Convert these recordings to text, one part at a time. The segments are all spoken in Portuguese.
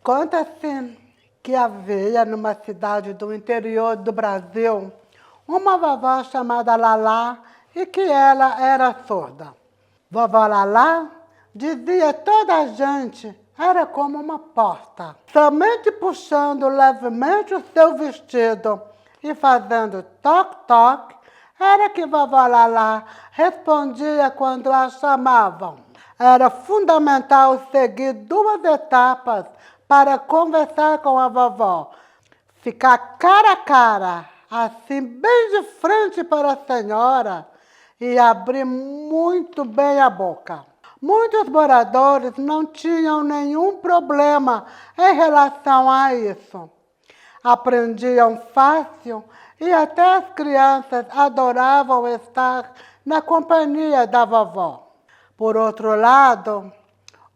Conta-se que havia numa cidade do interior do Brasil uma vovó chamada Lalá e que ela era surda. Vovó Lalá dizia a toda a gente, era como uma porta. Somente puxando levemente o seu vestido e fazendo toque-toque, era que vovó Lalá respondia quando a chamavam. Era fundamental seguir duas etapas para conversar com a vovó. Ficar cara a cara, assim bem de frente para a senhora e abrir muito bem a boca. Muitos moradores não tinham nenhum problema em relação a isso. Aprendiam fácil e até as crianças adoravam estar na companhia da vovó. Por outro lado,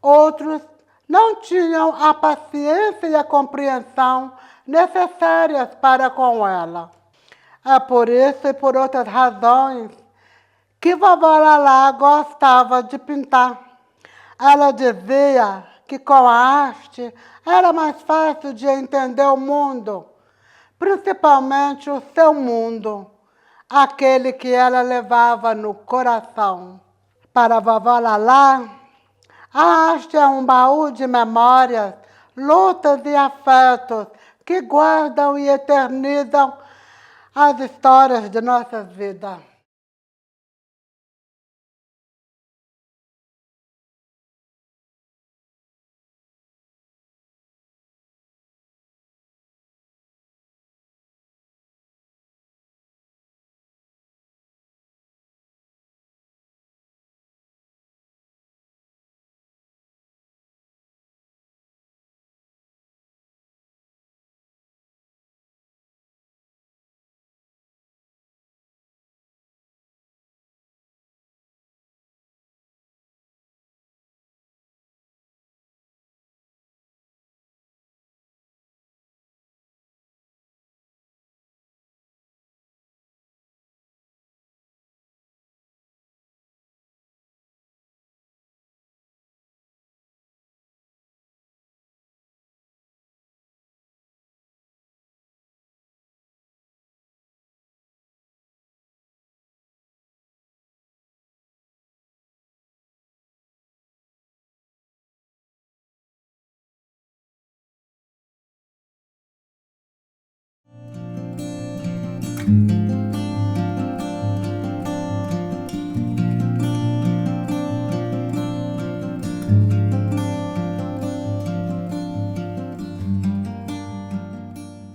outros não tinham a paciência e a compreensão necessárias para com ela. É por isso e por outras razões que vovó Lalá gostava de pintar. Ela dizia que com a arte era mais fácil de entender o mundo, principalmente o seu mundo, aquele que ela levava no coração. Para a vovó Lalá, a arte é um baú de memórias, lutas e afetos que guardam e eternizam as histórias de nossas vidas.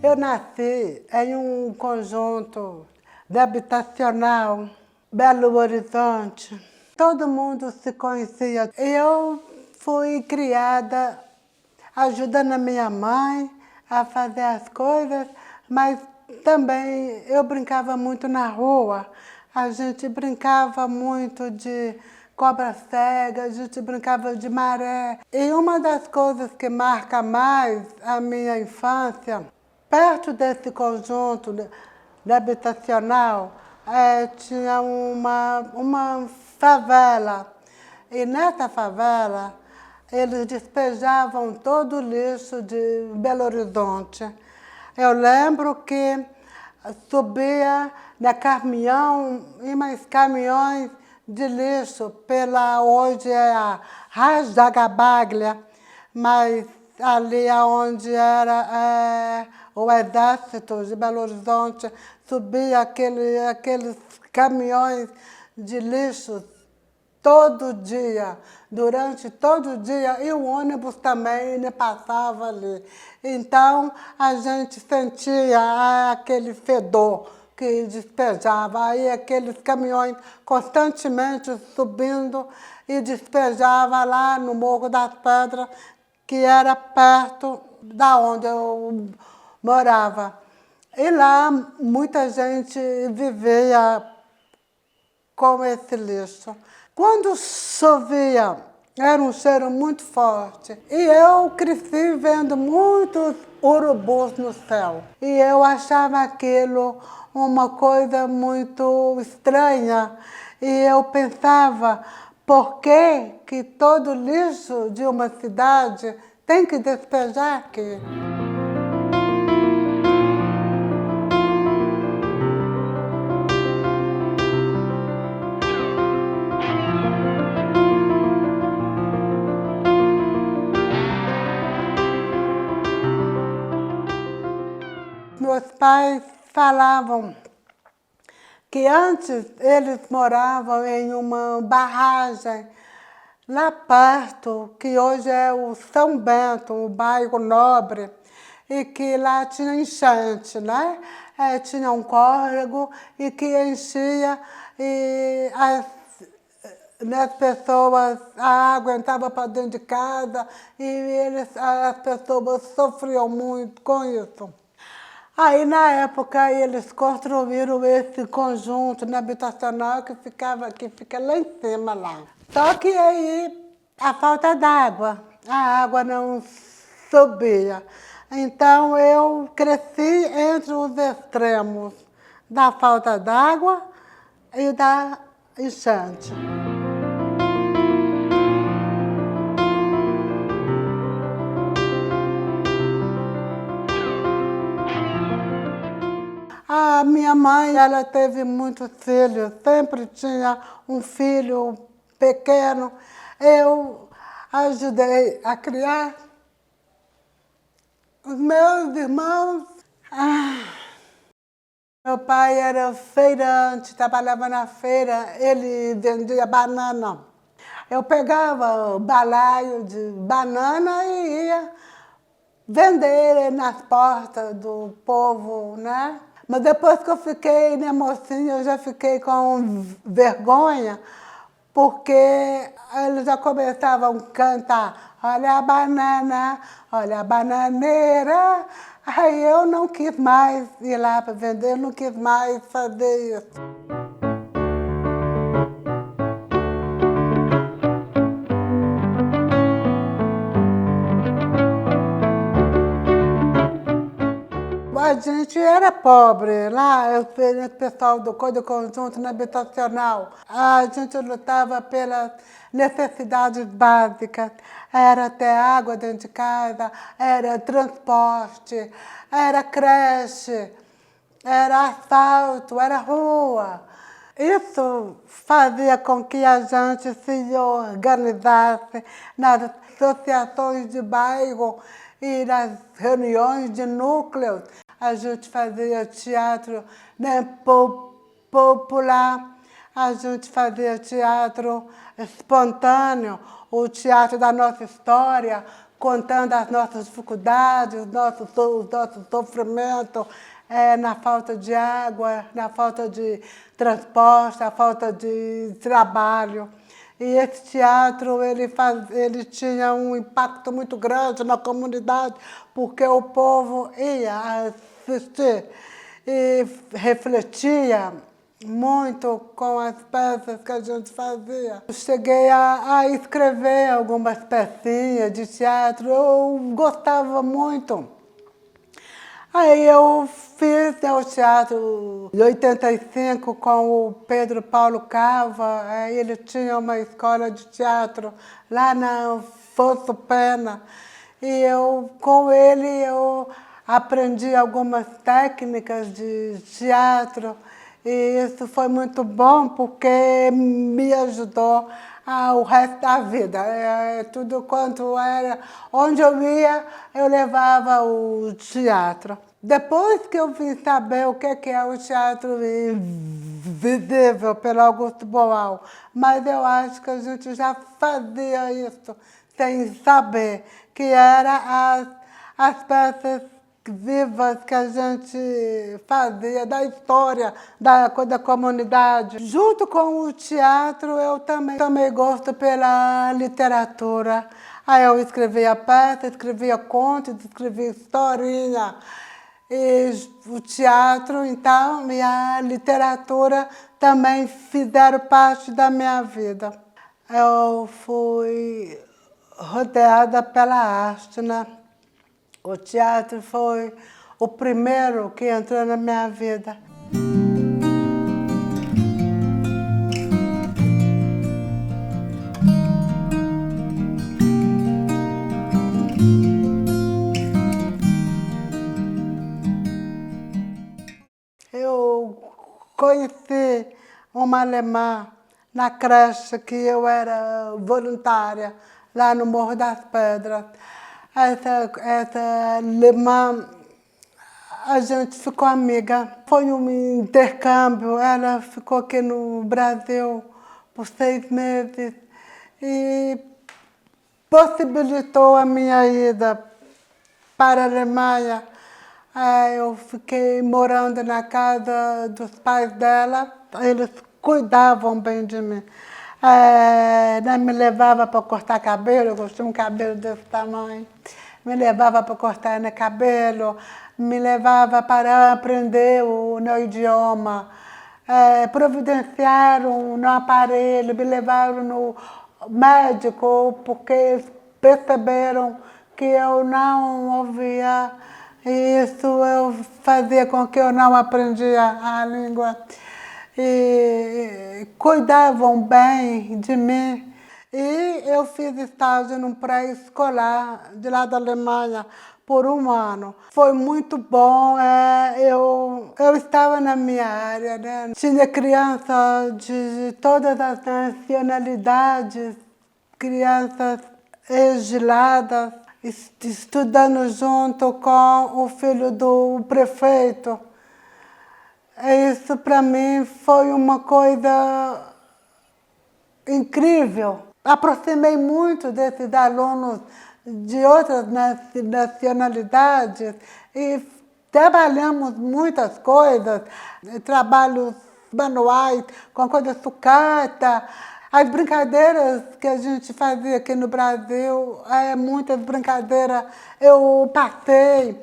Eu nasci em um conjunto habitacional, Belo Horizonte. Todo mundo se conhecia. Eu fui criada ajudando a minha mãe a fazer as coisas, mas também eu brincava muito na rua. A gente brincava muito de cobra cega, a gente brincava de maré. E uma das coisas que marca mais a minha infância, perto desse conjunto habitacional, tinha uma favela. E nessa favela, eles despejavam todo o lixo de Belo Horizonte. Eu lembro que subia na caminhão e mais caminhões de lixo pela hoje é a Raiz da Gabaglia, mas ali onde era o exército de Belo Horizonte, subia aqueles caminhões de lixo todo dia, durante todo o dia, e o ônibus também passava ali. Então, a gente sentia aquele fedor que despejava, aí aqueles caminhões constantemente subindo e despejava lá no Morro das Pedras, que era perto da onde eu morava. E lá muita gente vivia com esse lixo. Quando chovia, era um cheiro muito forte. E eu cresci vendo muitos urubus no céu. E eu achava aquilo uma coisa muito estranha. E eu pensava, por que todo lixo de uma cidade tem que despejar aqui? Meus pais falavam que antes eles moravam em uma barragem lá perto, que hoje é o São Bento, o bairro Nobre, e que lá tinha enchente, né? Tinha um córrego e que enchia e as pessoas, a água entrava para dentro de casa e as pessoas sofriam muito com isso. Aí, na época, eles construíram esse conjunto habitacional que fica lá em cima, lá. Só que aí, a falta d'água, a água não subia. Então, eu cresci entre os extremos da falta d'água e da enchente. A minha mãe, ela teve muitos filhos, sempre tinha um filho pequeno. Eu ajudei a criar os meus irmãos. Meu pai era feirante, trabalhava na feira, ele vendia banana. Eu pegava o balaio de banana e ia vender nas portas do povo, né? Mas depois que eu fiquei mocinha, eu já fiquei com vergonha, porque eles já começavam a cantar, olha a bananeira. Aí eu não quis mais ir lá para vender, não quis mais fazer isso. A gente era pobre lá, o pessoal do Conjunto Habitacional. A gente lutava pelas necessidades básicas. Era ter água dentro de casa, era transporte, era creche, era asfalto, era rua. Isso fazia com que a gente se organizasse nas associações de bairro e nas reuniões de núcleos. A gente fazia teatro popular, a gente fazia teatro espontâneo, o teatro da nossa história, contando as nossas dificuldades, os nossos sofrimentos, na falta de água, na falta de transporte, na falta de trabalho. E esse teatro ele tinha um impacto muito grande na comunidade, porque o povo ia assistir e refletia muito com as peças que a gente fazia. Eu cheguei a escrever algumas pecinhas de teatro, eu gostava muito. Aí eu fiz o teatro em 85 com o Pedro Paulo Cava. Ele tinha uma escola de teatro lá na Fosso Pena. E com ele eu aprendi algumas técnicas de teatro. E isso foi muito bom porque me ajudou o resto da vida. Tudo quanto era. Onde eu ia, eu levava o teatro. Depois que eu vim saber o que é o teatro invisível pelo Augusto Boal, mas eu acho que a gente já fazia isso sem saber, que era as peças vivas que a gente fazia, da história da comunidade. Junto com o teatro, eu também tomei gosto pela literatura. Aí eu escrevia peça, escrevia contos, escrevia historinha. E o teatro, então, e a literatura também fizeram parte da minha vida. Eu fui rodeada pela arte, né? O teatro foi o primeiro que entrou na minha vida. Eu conheci uma alemã na creche que eu era voluntária, lá no Morro das Pedras. Essa alemã, a gente ficou amiga. Foi um intercâmbio, ela ficou aqui no Brasil por 6 meses e possibilitou a minha ida para a Alemanha. Eu fiquei morando na casa dos pais dela, eles cuidavam bem de mim. Me levava para cortar cabelo, eu tinha um cabelo desse tamanho. Me levava para cortar cabelo, me levava para aprender o meu idioma. Providenciaram no aparelho, me levaram no médico, porque eles perceberam que eu não ouvia. E isso eu fazia com que eu não aprendia a língua. E cuidavam bem de mim. E eu fiz estágio num pré-escolar de lá da Alemanha por 1 ano. Foi muito bom, eu estava na minha área, né? Tinha crianças de todas as nacionalidades, crianças exiladas, estudando junto com o filho do prefeito. Isso para mim foi uma coisa incrível. Aproximei muito desses alunos de outras nacionalidades e trabalhamos muitas coisas, trabalhos manuais, com coisa sucata. As brincadeiras que a gente fazia aqui no Brasil, muitas brincadeiras eu passei.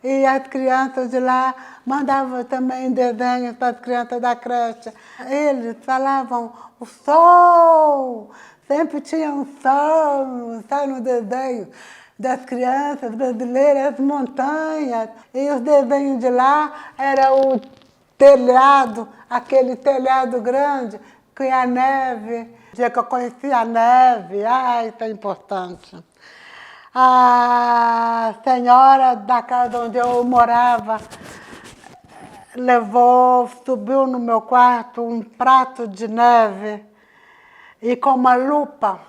E as crianças de lá mandavam também desenhos para as crianças da creche. Eles falavam o sol, sempre tinha um sol no desenho das crianças brasileiras, as montanhas. E os desenhos de lá era o telhado, aquele telhado grande, com a neve. O dia que eu conheci a neve, isso é importante. A senhora da casa onde eu morava subiu no meu quarto um prato de neve e com uma lupa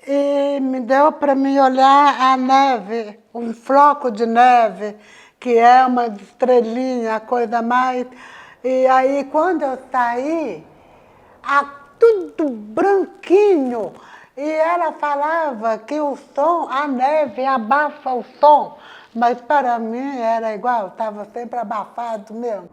e me deu para mim olhar a neve, um floco de neve, que é uma estrelinha, a coisa mais. E aí quando eu saí, tudo branquinho. E ela falava que o som, a neve abafa o som, mas para mim era igual, estava sempre abafado mesmo.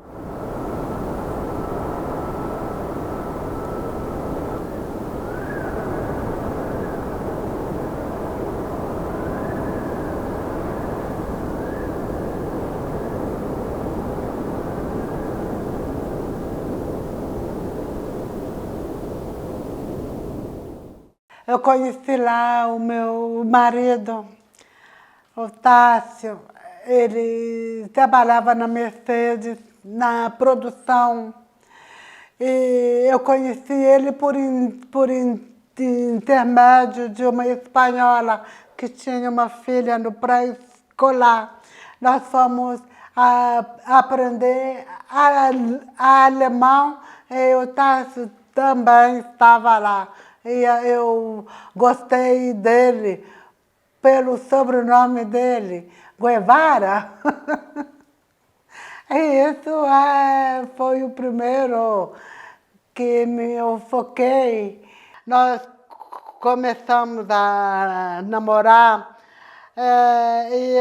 Eu conheci lá o meu marido, o Tássio. Ele trabalhava na Mercedes, na produção. E eu conheci ele por intermédio de uma espanhola que tinha uma filha no pré-escolar. Nós fomos aprender alemão e o Tássio também estava lá. E eu gostei dele pelo sobrenome dele, Guevara. E isso foi o primeiro que me foquei. Nós começamos a namorar e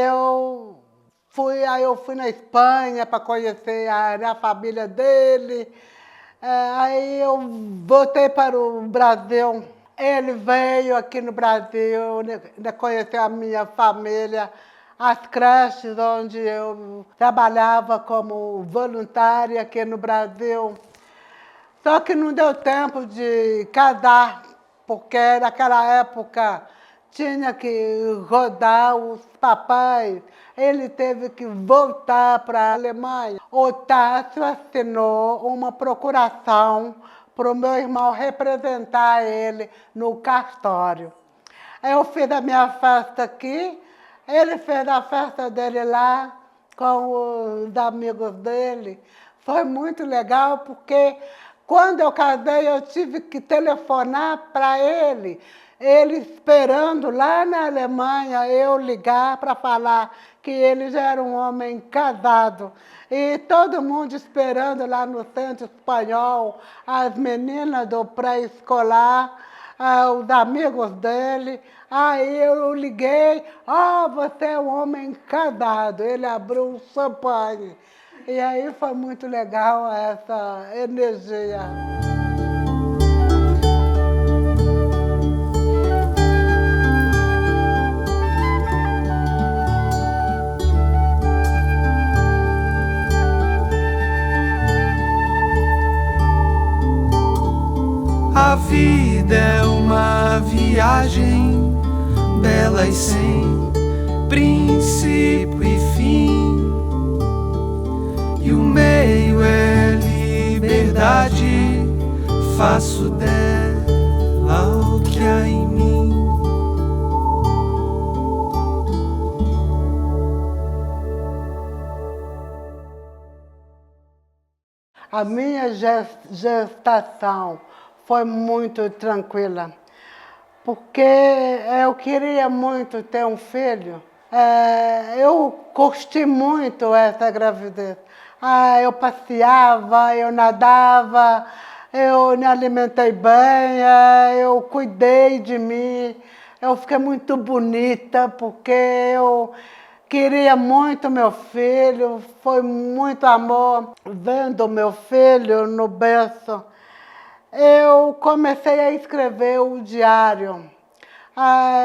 aí eu fui na Espanha para conhecer a família dele. Aí eu voltei para o Brasil. Ele veio aqui no Brasil, conheceu a minha família, as creches onde eu trabalhava como voluntária aqui no Brasil. Só que não deu tempo de casar, porque naquela época tinha que rodar os papéis. Ele teve que voltar para a Alemanha. O Tássio assinou uma procuração para o meu irmão representar ele no cartório. Eu fiz a minha festa aqui, ele fez a festa dele lá com os amigos dele. Foi muito legal porque quando eu casei eu tive que telefonar para ele esperando lá na Alemanha eu ligar para falar que ele já era um homem casado. E todo mundo esperando lá no centro espanhol, as meninas do pré-escolar, os amigos dele. Aí eu liguei, você é um homem casado. Ele abriu um champanhe. E aí foi muito legal essa energia. A vida é uma viagem bela e sem princípio e fim, e o meio é liberdade. Faço dela o que há em mim. A minha gestação foi muito tranquila, porque eu queria muito ter um filho. Eu curti muito essa gravidez. Eu passeava, eu nadava, eu me alimentei bem, eu cuidei de mim, eu fiquei muito bonita, porque eu queria muito meu filho, foi muito amor. Vendo meu filho no berço, eu comecei a escrever o diário.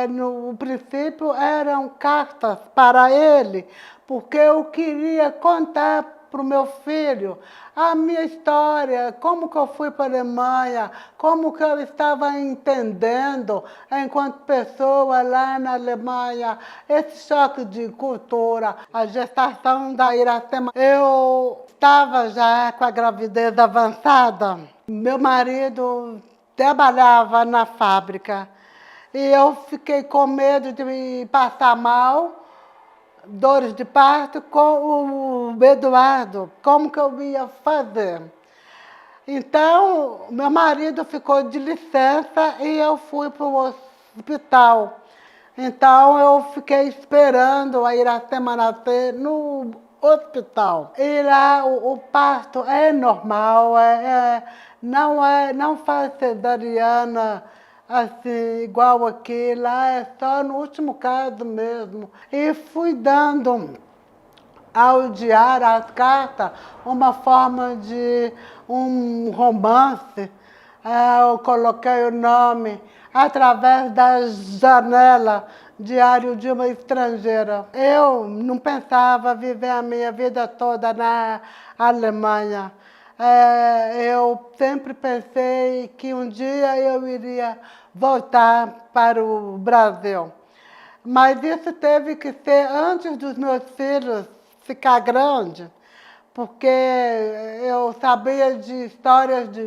No princípio eram cartas para ele, porque eu queria contar para o meu filho a minha história, como que eu fui para a Alemanha, como que eu estava entendendo, enquanto pessoa lá na Alemanha, esse choque de cultura, a gestação da Iracema. Eu estava já com a gravidez avançada. Meu marido trabalhava na fábrica e eu fiquei com medo de me passar mal, dores de parto, com o Eduardo. Como que eu ia fazer? Então, meu marido ficou de licença e eu fui para o hospital. Então, eu fiquei esperando a Iracema nascer no hospital. E lá o parto é normal, não faz cesariana assim, igual aqui, lá é só no último caso mesmo. E fui dando ao diário, às cartas, uma forma de um romance. Eu coloquei o nome através da janela, diário de uma estrangeira. Eu não pensava viver a minha vida toda na Alemanha. Eu sempre pensei que um dia eu iria voltar para o Brasil. Mas isso teve que ser antes dos meus filhos ficar grandes, porque eu sabia de histórias de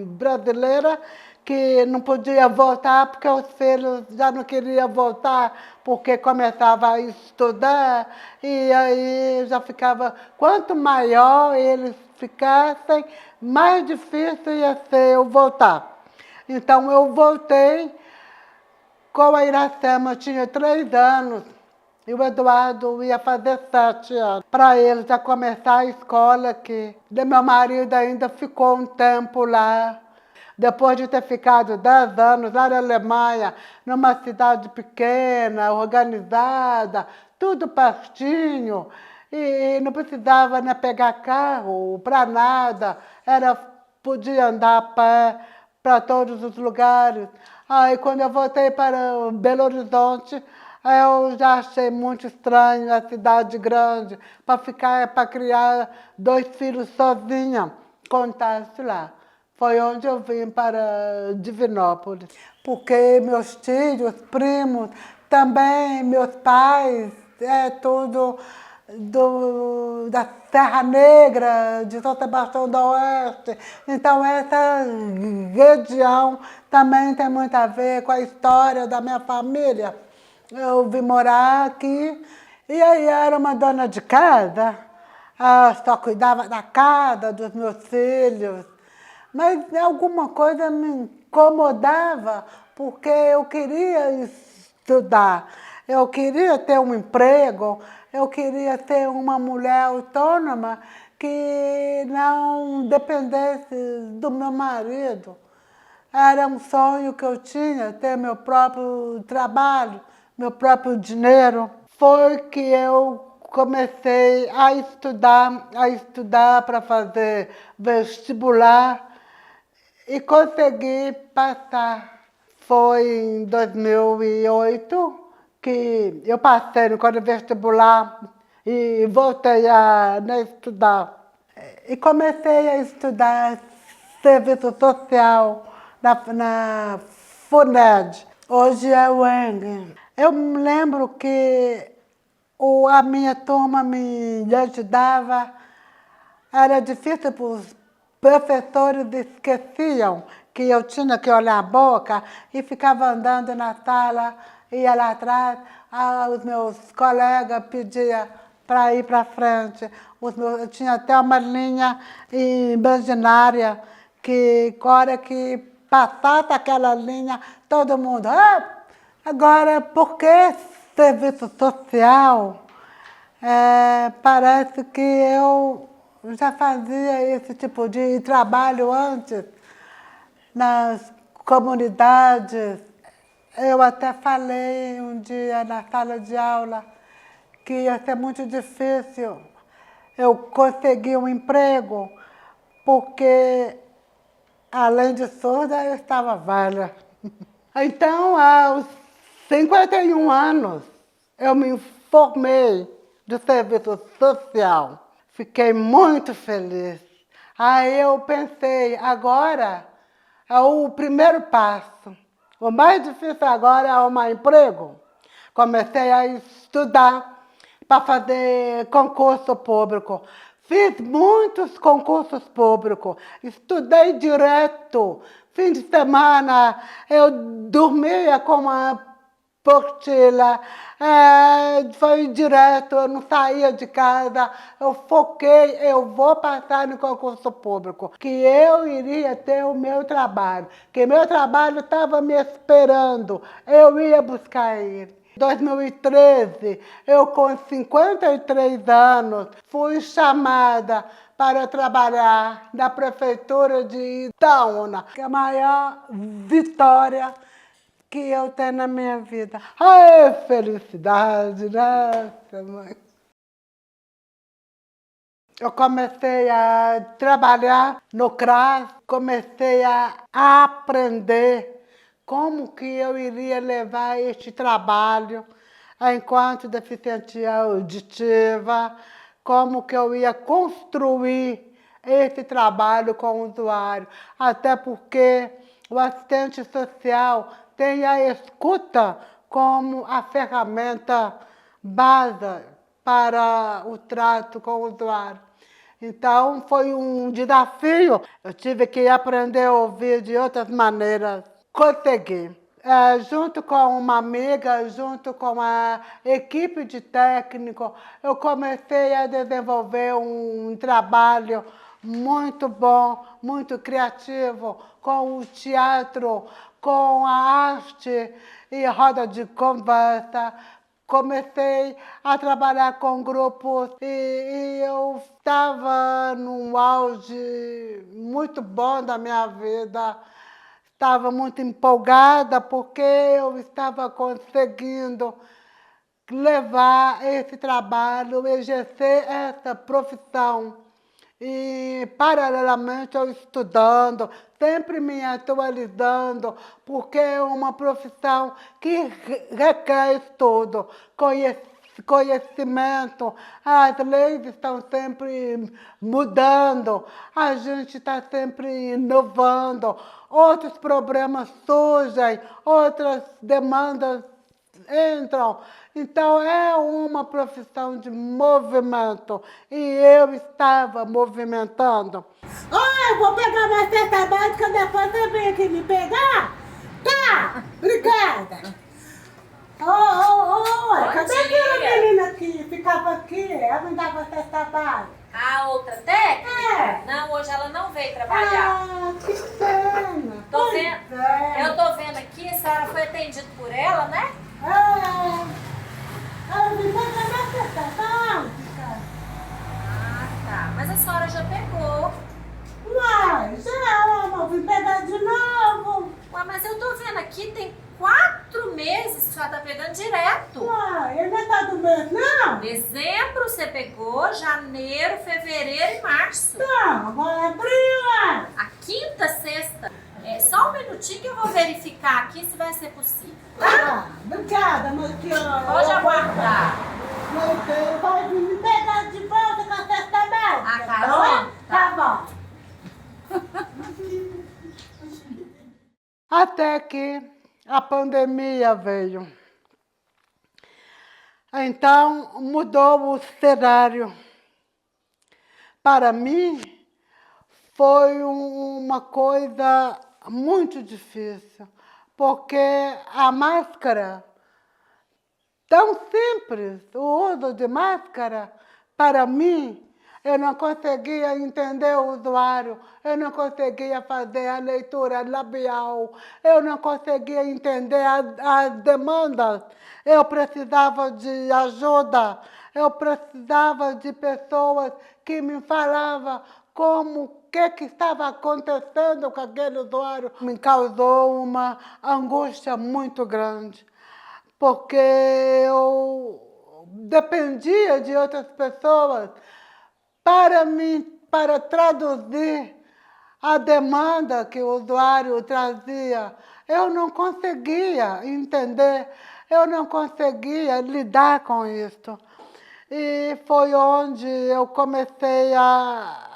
brasileiras que não podia voltar porque os filhos já não queriam voltar, porque começava a estudar, e aí já ficava, quanto maior eles ficassem, mais difícil ia ser eu voltar. Então eu voltei com a Iracema, tinha 3 anos, e o Eduardo ia fazer 7 anos. Para ele já começar a escola aqui. Meu marido ainda ficou um tempo lá. Depois de ter ficado 10 anos lá na Alemanha, numa cidade pequena, organizada, tudo pertinho, e não precisava, né, pegar carro para nada, podia andar a pé para todos os lugares. Aí quando eu voltei para Belo Horizonte, eu já achei muito estranho a cidade grande, para criar 2 filhos sozinha, contasse lá. foi onde eu vim para Divinópolis. Porque meus tios, primos, também meus pais, tudo da Serra Negra, de São Sebastião do Oeste. Então essa região também tem muito a ver com a história da minha família. Eu vim morar aqui e aí era uma dona de casa, só cuidava da casa, dos meus filhos. Mas alguma coisa me incomodava, porque eu queria estudar, eu queria ter um emprego, eu queria ter uma mulher autônoma que não dependesse do meu marido. Era um sonho que eu tinha, ter meu próprio trabalho, meu próprio dinheiro. Foi que eu comecei a estudar para fazer vestibular e consegui passar. Foi em 2008 que eu passei no vestibular e voltei a estudar. E comecei a estudar serviço social na FUNED, hoje é o ENG. Eu me lembro que a minha turma me ajudava, era difícil para os professores esqueciam que eu tinha que olhar a boca e ficava andando na sala, ia lá atrás, os meus colegas pediam para ir para frente. Eu tinha até uma linha imaginária que, na hora que passasse aquela linha, todo mundo... Agora, por que serviço social? Parece que eu já fazia esse tipo de trabalho antes, nas comunidades. Eu até falei um dia na sala de aula que ia ser muito difícil eu conseguir um emprego, porque, além de surda, eu estava velha. Então, aos 51 anos, eu me formei de serviço social. Fiquei muito feliz. Aí eu pensei, agora é o primeiro passo. O mais difícil agora é arrumar emprego. Comecei a estudar para fazer concurso público. Fiz muitos concursos públicos, estudei direto. Fim de semana eu dormia com uma apostila, foi direto, eu não saía de casa, eu foquei, eu vou passar no concurso público, que eu iria ter o meu trabalho, que meu trabalho estava me esperando, eu ia buscar ele. Em 2013, eu com 53 anos, fui chamada para trabalhar na prefeitura de Itaúna, que é a maior vitória que eu tenho na minha vida. Ai, felicidade, nossa, mãe. Eu comecei a trabalhar no CRAS, comecei a aprender como que eu iria levar este trabalho enquanto deficiente auditiva, como que eu ia construir esse trabalho com o usuário, até porque o assistente social tem a escuta como a ferramenta base para o trato com o usuário. Então, foi um desafio. Eu tive que aprender a ouvir de outras maneiras. Consegui. Junto com uma amiga, junto com a equipe de técnico, eu comecei a desenvolver um trabalho muito bom, muito criativo, com o teatro, com a arte e roda de conversa. Comecei a trabalhar com grupos e eu estava num auge muito bom da minha vida. Estava muito empolgada porque eu estava conseguindo levar esse trabalho, exercer essa profissão. E, paralelamente, eu estudando, sempre me atualizando, porque é uma profissão que requer estudo, conhecer conhecimento, as leis estão sempre mudando, a gente está sempre inovando, outros problemas surgem, outras demandas entram. Então é uma profissão de movimento e eu estava movimentando. Oi, vou pegar uma cesta básica, depois você vem aqui me pegar? Tá, obrigada. Oi, cadê aquela menina que ficava aqui? Ela me dava cesta básica. A outra técnica? É. Não, hoje ela não veio trabalhar. Ah, que pena. Tô Pois vendo, é. eu tô vendo aqui, a senhora foi atendida por ela, né? Ela me pegar na cesta básica. Ah, tá. Mas a senhora já pegou. Uai, já, eu vim pegar de novo. Ué, mas eu tô vendo aqui, tem 4 meses que a senhora tá pegando direto. Uai, ele não é todo mês, não? Dezembro você pegou, janeiro, fevereiro e março. Não, agora é abril, A quinta, sexta. Só um minutinho que eu vou verificar aqui se vai ser possível. Ah, obrigada, Melchior. Pode aguardar. Melchior, vai vir me pegar de volta com a cesta básica. A carona? Tá bom. Até que a pandemia veio. Então mudou o cenário. Para mim, foi uma coisa muito difícil, porque a máscara, tão simples, o uso de máscara, para mim, eu não conseguia entender o usuário, eu não conseguia fazer a leitura labial, eu não conseguia entender as demandas. Eu precisava de ajuda, eu precisava de pessoas que me falavam o que estava acontecendo com aquele usuário. Me causou uma angústia muito grande, porque eu dependia de outras pessoas para traduzir a demanda que o usuário trazia. Eu não conseguia entender, eu não conseguia lidar com isso. E foi onde eu comecei a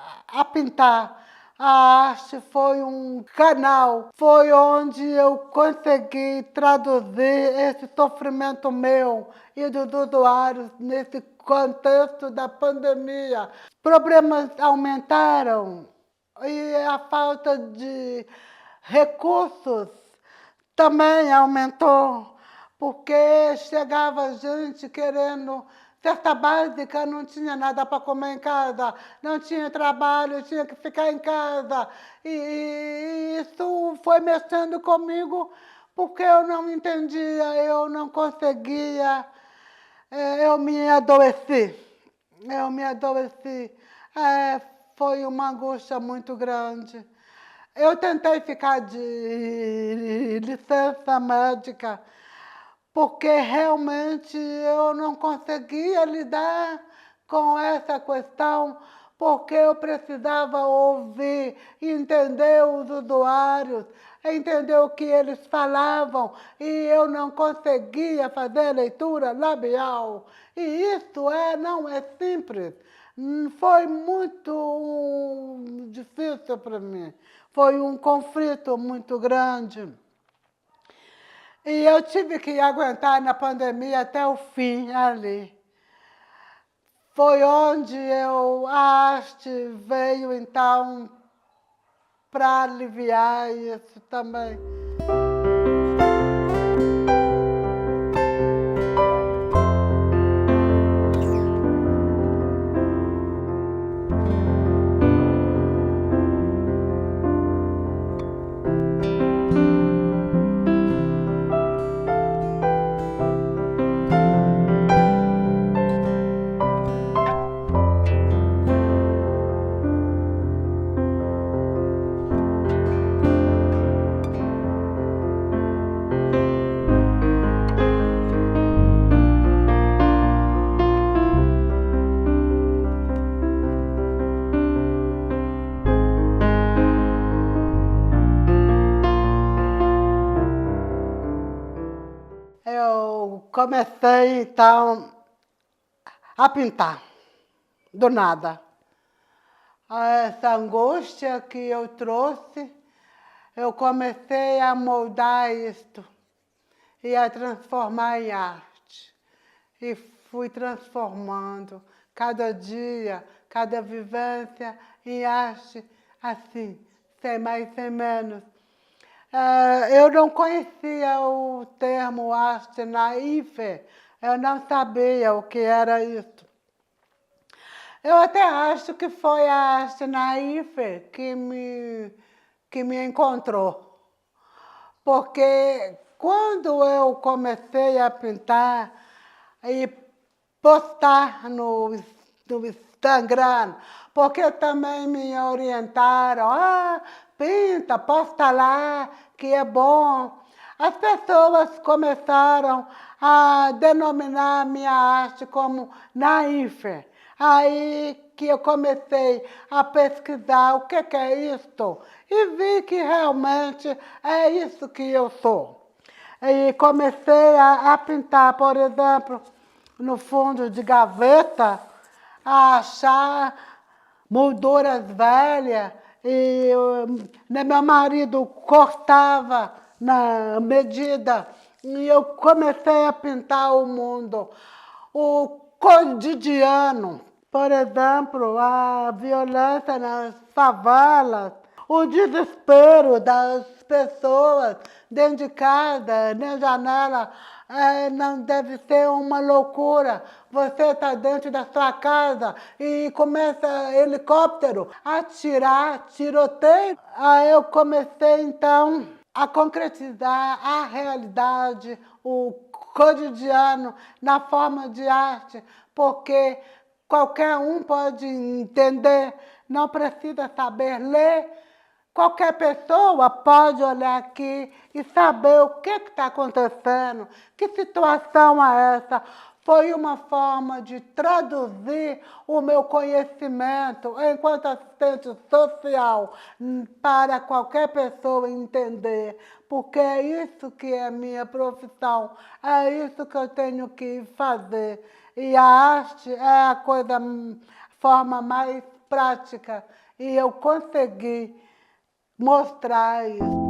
pintar. A arte foi um canal, foi onde eu consegui traduzir esse sofrimento meu e dos usuários nesse contexto da pandemia. Problemas aumentaram e a falta de recursos também aumentou, porque chegava gente querendo cesta básica, não tinha nada para comer em casa, não tinha trabalho, tinha que ficar em casa. E isso foi mexendo comigo, porque eu não entendia, eu não conseguia, eu me adoeci. Foi uma angústia muito grande. Eu tentei ficar de licença médica, porque realmente eu não conseguia lidar com essa questão, porque eu precisava ouvir, entender os usuários, entender o que eles falavam, e eu não conseguia fazer leitura labial. E isso não é simples. Foi muito difícil para mim. Foi um conflito muito grande. E eu tive que aguentar na pandemia até o fim ali. Foi onde a arte veio, então, para aliviar isso também. Eu comecei, então, a pintar, do nada. Essa angústia que eu trouxe, eu comecei a moldar isto e a transformar em arte. E fui transformando cada dia, cada vivência em arte, assim, sem mais, sem menos. Eu não conhecia o termo arte naífe, eu não sabia o que era isso. Eu até acho que foi a arte naífe que me encontrou. Porque quando eu comecei a pintar e postar no Instagram, porque também me orientaram, pinta, posta lá, que é bom. As pessoas começaram a denominar a minha arte como naífe. Aí que eu comecei a pesquisar o que é isto e vi que realmente é isso que eu sou. E comecei a pintar, por exemplo, no fundo de gaveta, a achar molduras velhas e meu marido cortava na medida e eu comecei a pintar o mundo, o cotidiano. Por exemplo, a violência nas favelas, o desespero das pessoas dentro de casa, na janela, não deve ser uma loucura. Você está dentro da sua casa e começa helicóptero a atirar, tiroteio. Aí eu comecei, então, a concretizar a realidade, o cotidiano, na forma de arte, porque qualquer um pode entender, não precisa saber ler. Qualquer pessoa pode olhar aqui e saber o que está acontecendo, que situação é essa. Foi uma forma de traduzir o meu conhecimento enquanto assistente social para qualquer pessoa entender, porque é isso que é minha profissão, é isso que eu tenho que fazer. E a arte é a forma mais prática, e eu consegui mostrar isso.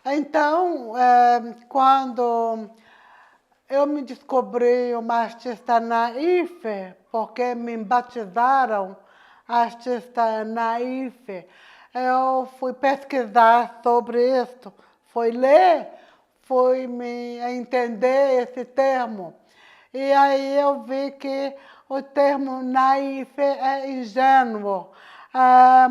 Então, quando eu me descobri uma artista naífe, porque me batizaram artista naífe, eu fui pesquisar sobre isso, fui ler, fui me entender esse termo. E aí eu vi que o termo naífe é ingênuo,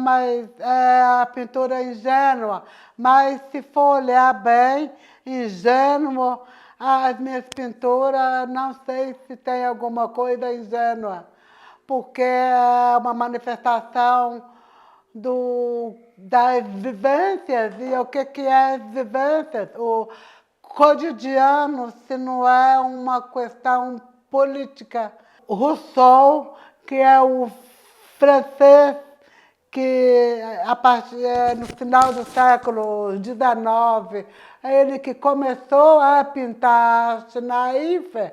mas é a pintura ingênua. Mas se for olhar bem, ingênuo as minhas pinturas, não sei se tem alguma coisa ingênua, porque é uma manifestação das vivências, e o que é vivências? O cotidiano, se não é uma questão política. Rousseau, que é o francês que no final do século XIX, ele que começou a pintar arte naífe,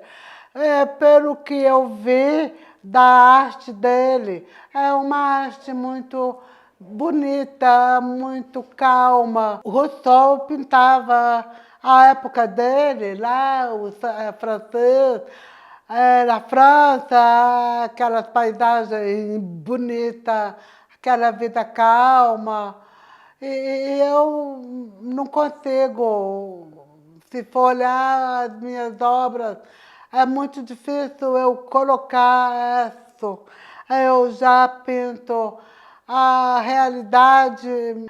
pelo que eu vi da arte dele, é uma arte muito bonita, muito calma. Rousseau pintava a época dele, lá, o francês, na França, aquelas paisagens bonitas, aquela vida calma. E eu não consigo, se for olhar as minhas obras, é muito difícil eu colocar isso. Eu já pinto a realidade.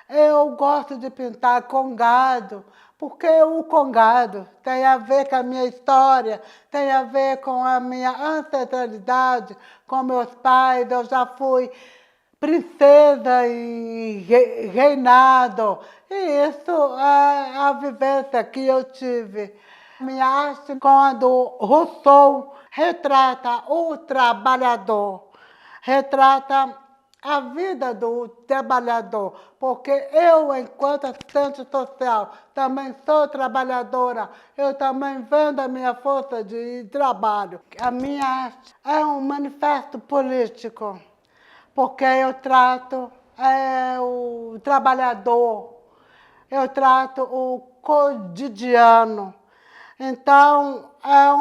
Eu gosto de pintar congado, porque o congado tem a ver com a minha história, tem a ver com a minha ancestralidade, com meus pais. Eu já fui princesa e reinado. E isso é a vivência que eu tive. Minha arte, quando Rousseau retrata o trabalhador, retrata a vida do trabalhador, porque eu, enquanto assistente social, também sou trabalhadora, eu também vendo a minha força de trabalho. A minha arte é um manifesto político, porque eu trato o trabalhador, eu trato o cotidiano. Então, é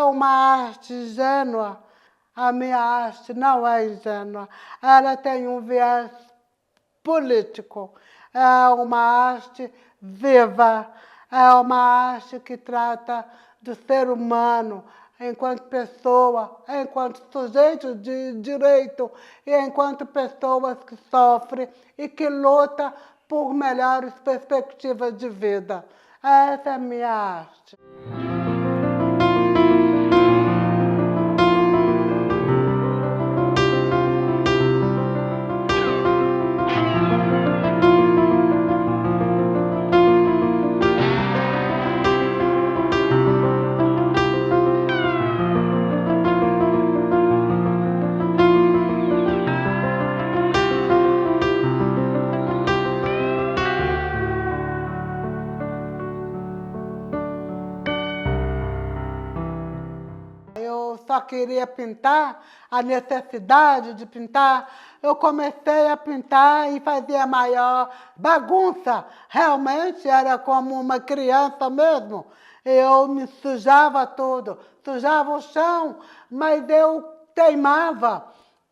uma arte ingênua. A minha arte não é ingênua. Ela tem um viés político. É uma arte viva. É uma arte que trata do ser humano enquanto pessoa, enquanto sujeito de direito e enquanto pessoas que sofrem e que lutam por melhores perspectivas de vida. Essa é a minha arte. Eu só queria pintar, a necessidade de pintar. Eu comecei a pintar e fazia maior bagunça. Realmente era como uma criança mesmo. Eu me sujava tudo, sujava o chão, mas eu teimava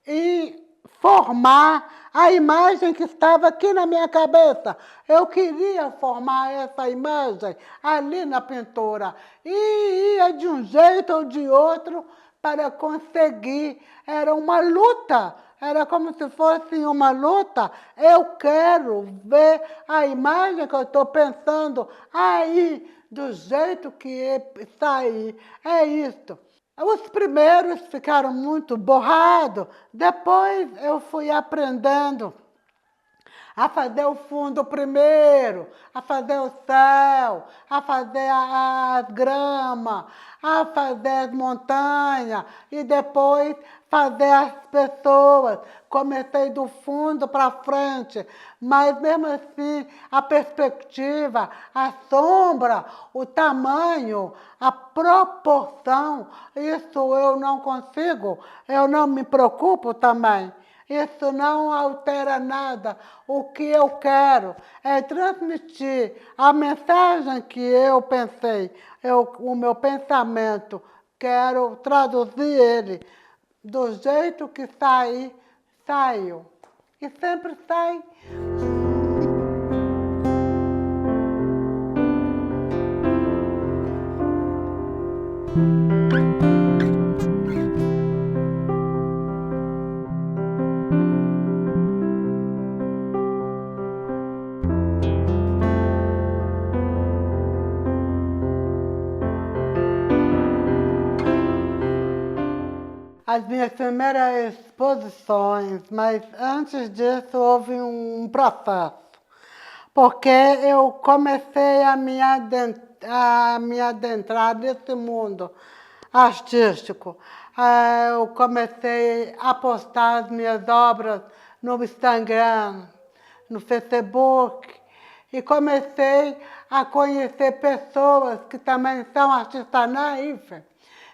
em formar a imagem que estava aqui na minha cabeça. Eu queria formar essa imagem ali na pintura. E ia de um jeito ou de outro para conseguir. Era uma luta. Era como se fosse uma luta. Eu quero ver a imagem que eu estou pensando aí, do jeito que sair. É isso. Os primeiros ficaram muito borrados, depois eu fui aprendendo a fazer o fundo primeiro, a fazer o céu, a fazer as gramas, a fazer as montanhas e depois fazer as pessoas. Comecei do fundo para frente, mas mesmo assim a perspectiva, a sombra, o tamanho, a proporção, isso eu não consigo, eu não me preocupo também. Isso não altera nada. O que eu quero é transmitir a mensagem que eu pensei, o meu pensamento. Quero traduzir ele do jeito que sair, saiu. E sempre sai. as minhas primeiras exposições, mas antes disso houve um processo, porque eu comecei a me adentrar nesse mundo artístico. Eu comecei a postar as minhas obras no Instagram, no Facebook, e comecei a conhecer pessoas que também são artistas naifes.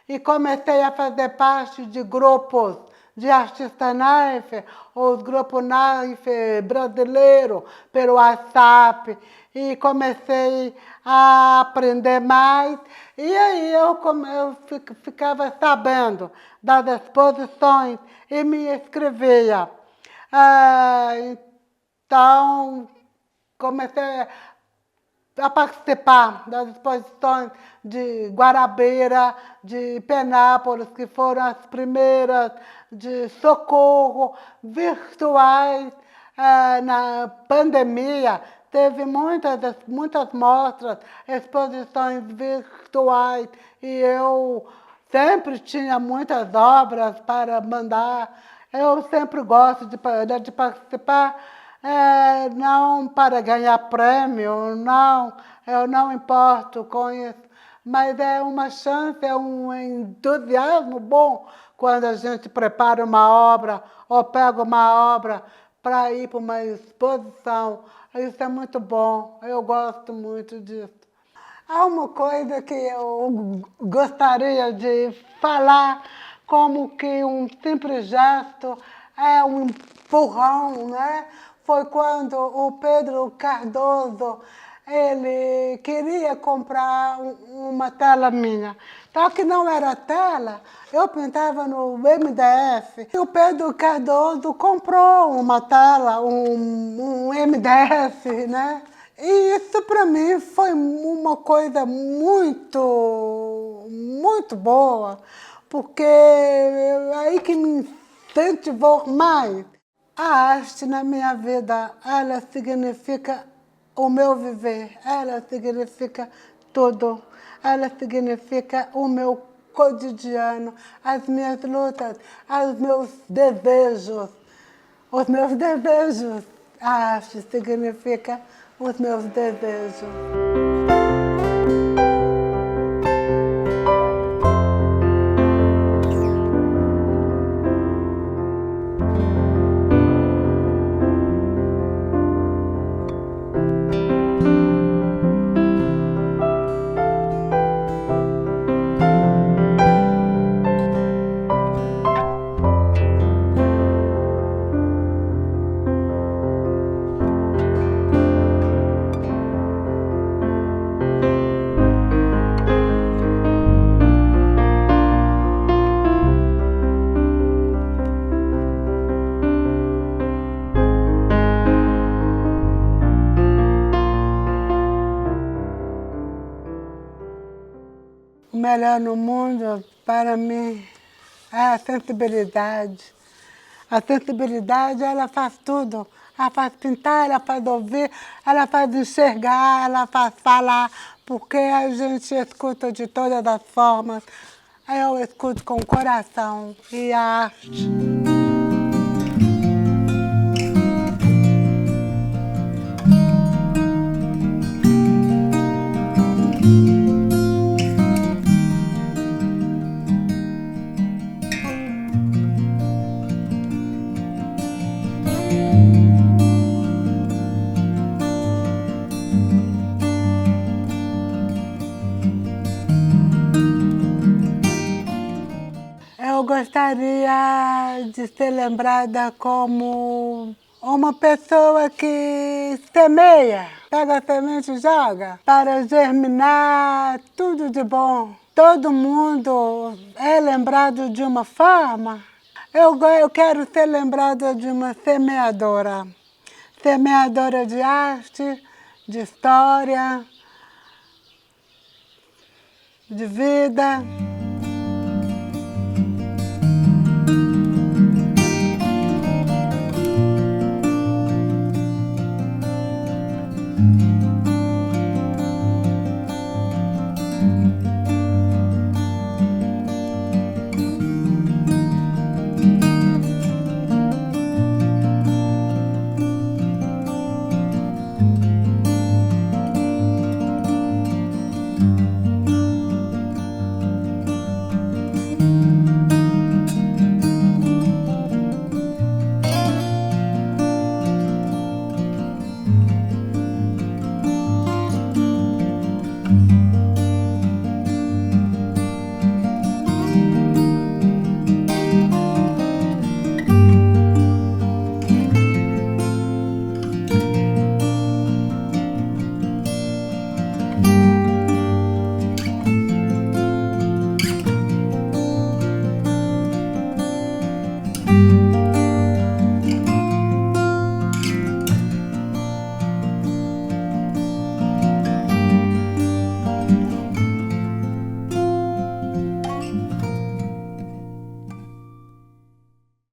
E comecei a fazer parte de grupos de artistas naifes, os grupos naifes brasileiros, pelo WhatsApp, e comecei a aprender mais. E aí eu ficava sabendo das exposições e me inscrevia. Então, comecei a participar das exposições de Guarabira, de Penápolis, que foram as primeiras, de Socorro, virtuais. Na pandemia, teve muitas mostras, exposições virtuais, e eu sempre tinha muitas obras para mandar. Eu sempre gosto de participar, não para ganhar prêmio, não, eu não importo com isso, mas é uma chance, é um entusiasmo bom quando a gente prepara uma obra ou pega uma obra para ir para uma exposição. Isso é muito bom, eu gosto muito disso. Há uma coisa que eu gostaria de falar, como que um simples gesto é um empurrão, né? Foi quando o Pedro Cardoso, ele queria comprar uma tela minha. Só que não era tela, eu pintava no MDF. E o Pedro Cardoso comprou uma tela, um MDF, né? E isso para mim foi uma coisa muito, muito boa, porque é aí que me incentivou mais. A arte na minha vida, ela significa o meu viver, ela significa tudo, ela significa o meu cotidiano, as minhas lutas, os meus desejos. Os meus desejos, a arte significa os meus desejos. O melhor no mundo, para mim, é a sensibilidade. A sensibilidade, ela faz tudo. Ela faz pintar, ela faz ouvir, ela faz enxergar, ela faz falar, porque a gente escuta de todas as formas. Eu escuto com o coração e a arte. Eu gostaria de ser lembrada como uma pessoa que semeia, pega a semente e joga para germinar tudo de bom. Todo mundo é lembrado de uma forma. Eu quero ser lembrada de uma semeadora. Semeadora de arte, de história, de vida.